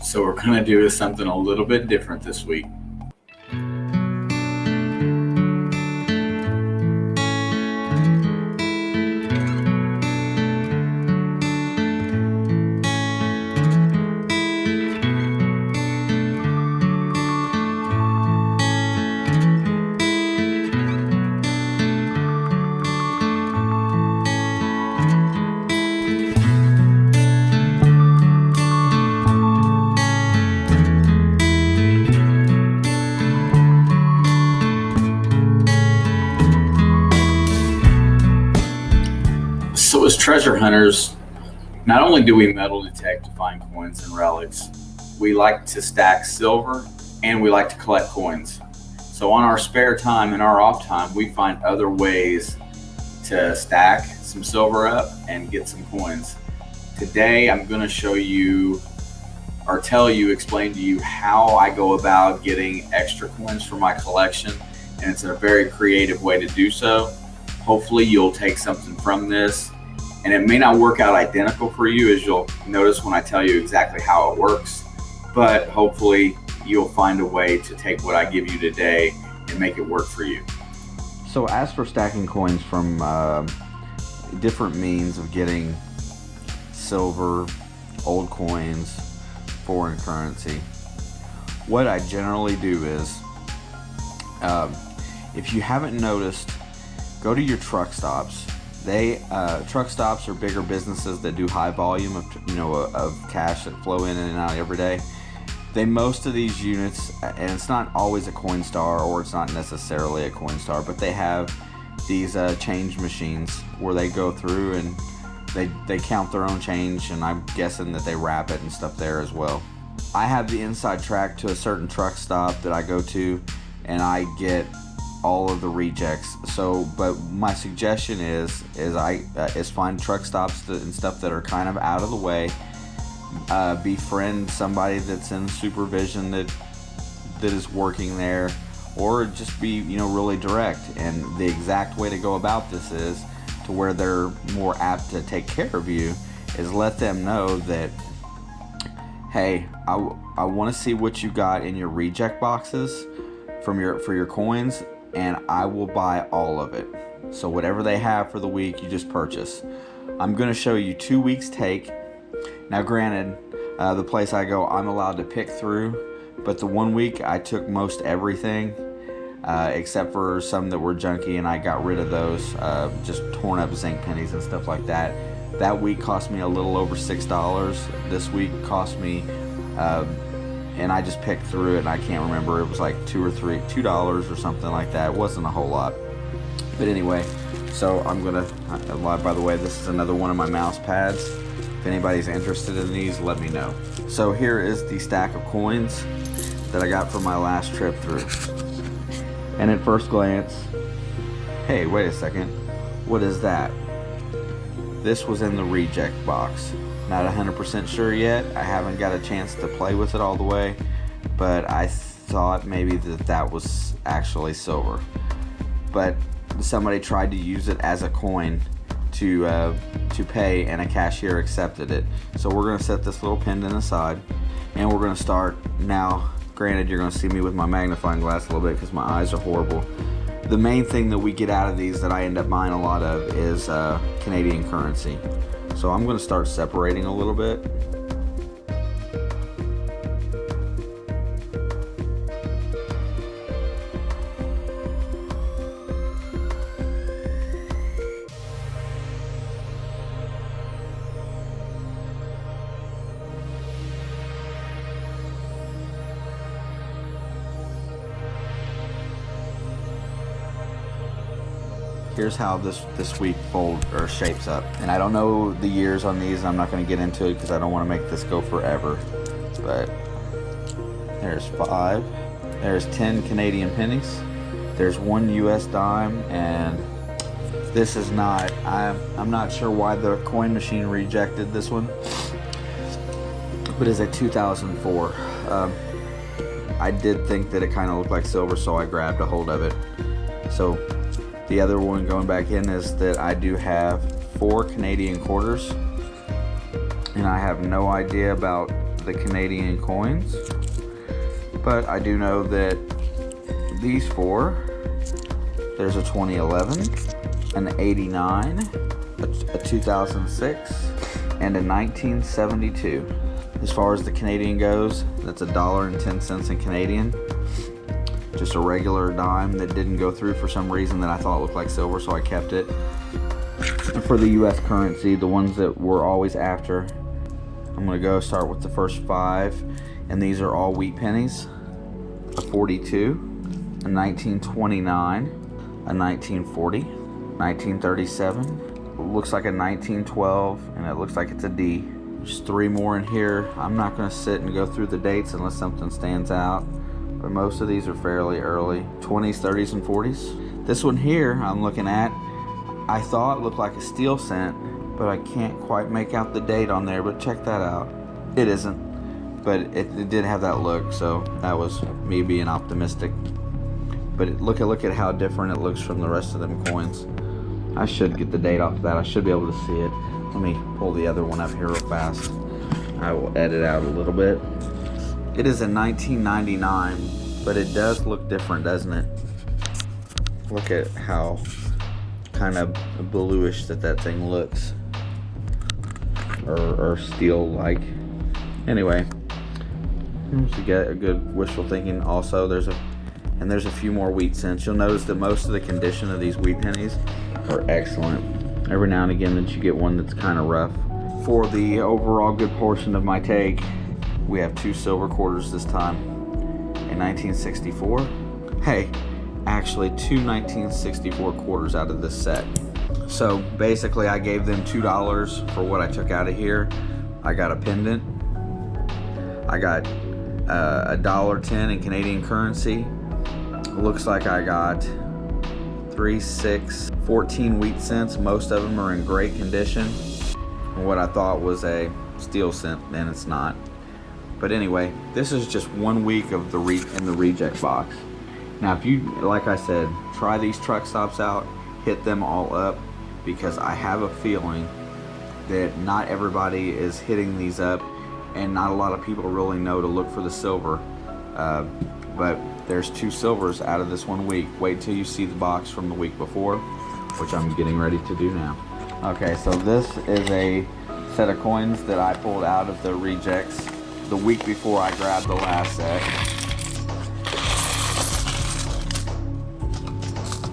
So we're going to do something a little bit different this week. So as treasure hunters, not only do we metal detect to find coins and relics, we like to stack silver and we like to collect coins. So on our spare time and our off time, we find other ways to stack some silver up and get some coins. Today, I'm going to show you or explain to you how I go about getting extra coins for my collection. And it's a very creative way to do so. Hopefully you'll take something from this, and it may not work out identical for you, as you'll notice when I tell you exactly how it works, but hopefully you'll find a way to take what I give you today and make it work for you. So as for stacking coins from different means of getting silver, old coins, foreign currency, what I generally do is, if you haven't noticed, go to your truck stops. Truck stops are bigger businesses that do high volume of cash that flow in and out every day. Most of these units, and it's not always a coinstar, or it's not necessarily a coinstar, but they have these change machines where they go through and they count their own change, and I'm guessing that they wrap it and stuff there as well. I have the inside track to a certain truck stop that I go to, and I get all of the rejects. But my suggestion is find truck stops and stuff that are kind of out of the way. Befriend somebody that's in supervision that is working there, or just be really direct. And the exact way to go about this is to where they're more apt to take care of you is let them know that, hey, I want to see what you got in your reject boxes for your coins, and I will buy all of it. So whatever they have for the week, you just purchase. I'm going to show you 2 weeks take. Now granted, the place I go, I'm allowed to pick through, but the 1 week I took most everything, except for some that were junky, and I got rid of those, just torn up zinc pennies and stuff like that. That week cost me a little over $6. This week cost me, and I just picked through it, and I can't remember, it was like $2 or something like that. It wasn't a whole lot. But anyway, so I'm gonna, by the way, this is another one of my mouse pads. If anybody's interested in these, let me know. So here is the stack of coins that I got from my last trip through. And at first glance, hey, wait a second, what is that? This was in the reject box. Not 100% sure yet. I haven't got a chance to play with it all the way, but I thought maybe that was actually silver. But somebody tried to use it as a coin to pay, and a cashier accepted it. So we're gonna set this little pendant aside, and we're gonna start now. Granted, you're gonna see me with my magnifying glass a little bit because my eyes are horrible. The main thing that we get out of these that I end up buying a lot of is Canadian currency. So I'm going to start separating a little bit. Here's how this week shapes up. And I don't know the years on these, and I'm not going to get into it because I don't want to make this go forever. But there's 5. There's 10 Canadian pennies. There's 1 US dime, and this is not, I'm not sure why the coin machine rejected this one, but it's a 2004. I did think that it kind of looked like silver, so I grabbed a hold of it. So the other one going back in is that I do have 4 Canadian quarters, and I have no idea about the Canadian coins, but I do know that these four, there's a 2011, an 89, a 2006, and a 1972. As far as the Canadian goes, that's $1.10 in Canadian. Just a regular dime that didn't go through for some reason that I thought looked like silver, so I kept it. And for the US currency, the ones that we're always after, I'm gonna go start with the first five, and these are all wheat pennies. A 42, a 1929, a 1940, 1937, it looks like a 1912, and it looks like it's a D. There's three more in here. I'm not gonna sit and go through the dates unless something stands out, but most of these are fairly early, 20s, 30s, and 40s. This one here I'm looking at, I thought looked like a steel cent, but I can't quite make out the date on there, but check that out. It isn't, but it did have that look, so that was me being optimistic. But look at how different it looks from the rest of them coins. I should get the date off of that. I should be able to see it. Let me pull the other one up here real fast. I will edit out a little bit. It is a 1999, but it does look different, doesn't it? Look at how kind of bluish that thing looks, or steel-like. Anyway, to get a good wishful thinking. Also, there's a few more wheat cents. You'll notice that most of the condition of these wheat pennies are excellent. Every now and again that you get one that's kind of rough. For the overall good portion of my take, we have two silver quarters this time. In 1964, hey, actually two 1964 quarters out of this set. So basically I gave them $2 for what I took out of here. I got a pendant. I got $1.10 in Canadian currency. Looks like I got 3, 6, 14 wheat cents. Most of them are in great condition. And what I thought was a steel cent, and it's not. But anyway, this is just 1 week of in the reject box. Now, if you, like I said, try these truck stops out, hit them all up, because I have a feeling that not everybody is hitting these up, and not a lot of people really know to look for the silver. But there's two silvers out of this 1 week. Wait till you see the box from the week before, which I'm getting ready to do now. Okay, so this is a set of coins that I pulled out of the rejects the week before I grabbed the last set.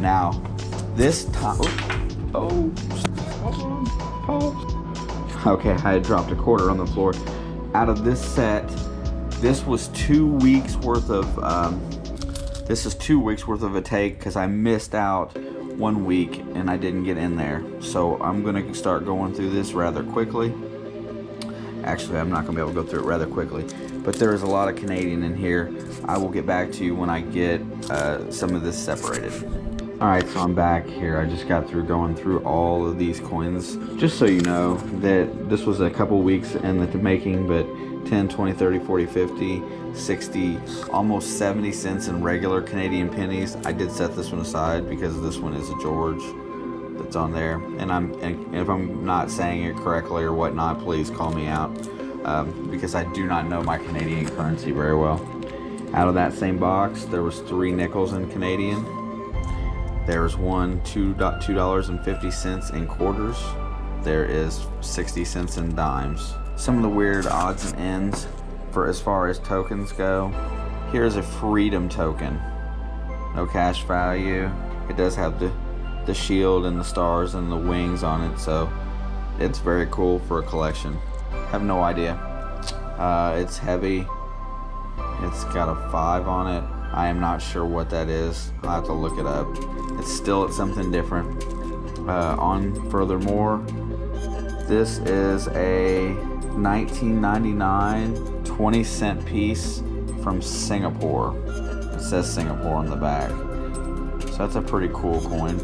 Now, this time, okay, I had dropped a quarter on the floor. Out of this set, this was 2 weeks worth of, this is 2 weeks worth of a take, because I missed out 1 week and I didn't get in there. So I'm gonna start going through this rather quickly. Actually, I'm not gonna be able to go through it rather quickly, but there is a lot of Canadian in here. I will get back to you when I get some of this separated. Alright, so I'm back here. I just got through going through all of these coins. Just so you know that this was a couple weeks in the making, but 10, 20, 30, 40, 50, 60, almost 70 cents in regular Canadian pennies. I did set this one aside because this one is a George that's on there. And if I'm not saying it correctly or whatnot, please call me out, because I do not know my Canadian currency very well. Out of that same box, there was 3 nickels in Canadian. There's one $2.50 in quarters. There is 60 cents in dimes. Some of the weird odds and ends for as far as tokens go. Here's a freedom token. No cash value. It does have the shield and the stars and the wings on it, so it's very cool for a collection. Have no idea. It's heavy. It's got a 5 on it. I am not sure what that is. I'll have to look it up. It's still something different. Furthermore, this is a 1999 20-cent piece from Singapore. It says Singapore on the back. So that's a pretty cool coin.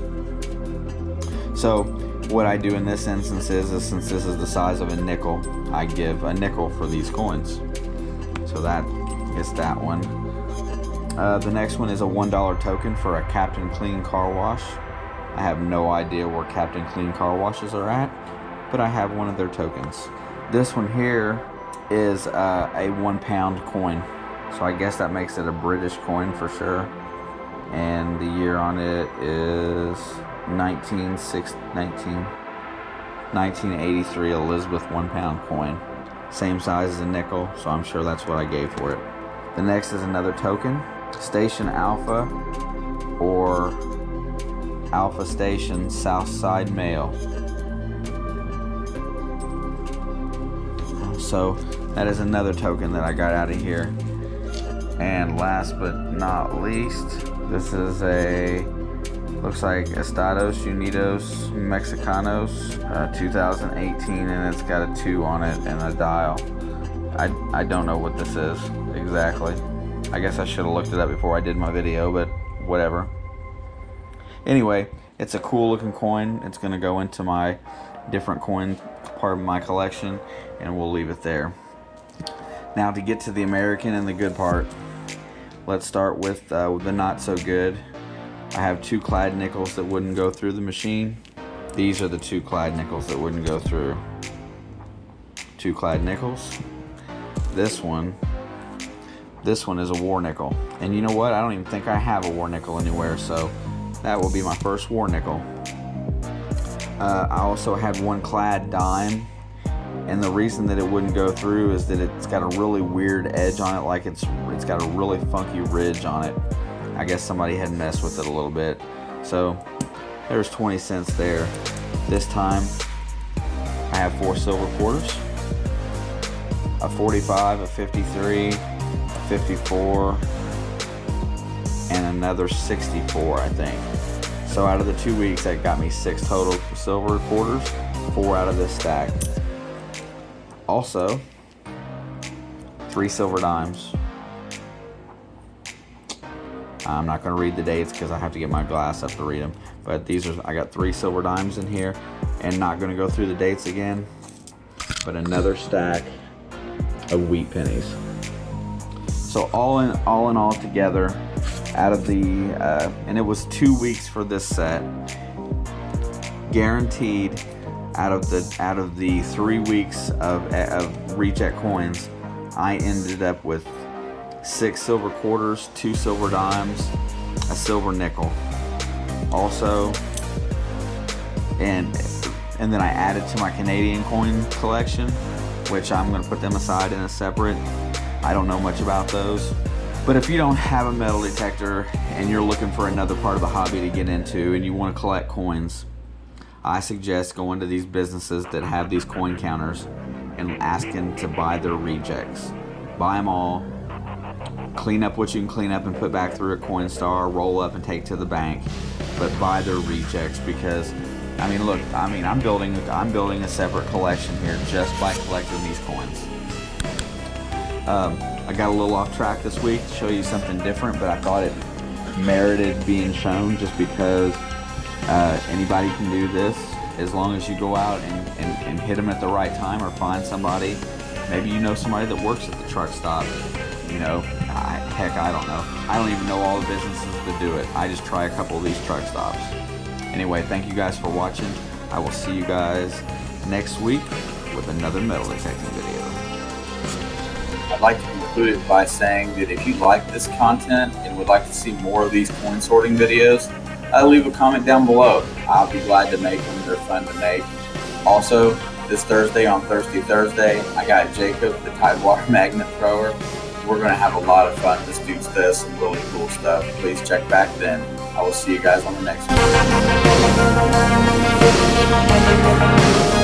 So what I do in this instance is since this is the size of a nickel, I give a nickel for these coins. So that is that one. The next one is a $1 token for a Captain Clean car wash. I have no idea where Captain Clean car washes are at, but I have one of their tokens. This one here is a 1 pound coin. So I guess that makes it a British coin for sure. And the year on it is 1983 Elizabeth 1 pound coin. Same size as a nickel, so I'm sure that's what I gave for it. The next is another token, Station Alpha or Alpha Station Southside Mail. So that is another token that I got out of here. And last but not least, this is looks like Estados Unidos Mexicanos 2018, and it's got a 2 on it and a dial. I don't know what this is exactly. I guess I should have looked it up before I did my video, but whatever. Anyway, it's a cool looking coin. It's going to go into my different coin part of my collection, and we'll leave it there. Now to get to the American and the good part, let's start with the not so good. I have 2 clad nickels that wouldn't go through the machine. These are the 2 clad nickels that wouldn't go through. 2 clad nickels. This one is a war nickel. And you know what? I don't even think I have a war nickel anywhere, so that will be my first war nickel. I also had 1 clad dime, and the reason that it wouldn't go through is that it's got a really weird edge on it, like it's got a really funky ridge on it. I guess somebody had messed with it a little bit. So there's 20 cents there. This time I have 4 silver quarters, a 45, a 53, a 54, and another 64, I think. So out of the 2 weeks, that got me 6 total silver quarters, 4 out of this stack. Also, 3 silver dimes. I'm not going to read the dates because I have to get my glass up to read them. But I got 3 silver dimes in here, and not going to go through the dates again. But another stack of wheat pennies. So all in all together, out of the and it was 2 weeks for this set, guaranteed. Out of the 3 weeks of reject coins, I ended up with 6 silver quarters, 2 silver dimes, a silver nickel. Also, and then I added to my Canadian coin collection, which I'm going to put them aside in a separate. I don't know much about those. But if you don't have a metal detector and you're looking for another part of the hobby to get into and you want to collect coins, I suggest going to these businesses that have these coin counters and asking to buy their rejects. Buy them all, clean up what you can clean up and put back through a coinstar, roll up and take to the bank, but buy their rejects because, I'm building a separate collection here just by collecting these coins. I got a little off track this week to show you something different, but I thought it merited being shown just because anybody can do this as long as you go out and hit them at the right time, or find somebody. Maybe you know somebody that works at the truck stop. I don't know. I don't even know all the businesses that do it. I just try a couple of these truck stops. Anyway, thank you guys for watching. I will see you guys next week with another metal detecting video. I'd like to conclude it by saying that if you like this content and would like to see more of these coin sorting videos, leave a comment down below. I'll be glad to make them. They're fun to make. Also, this Thursday on Thirsty Thursday, I got Jacob, the Tidewater magnet thrower. We're going to have a lot of fun. This dude does some really cool stuff. Please check back then. I will see you guys on the next one.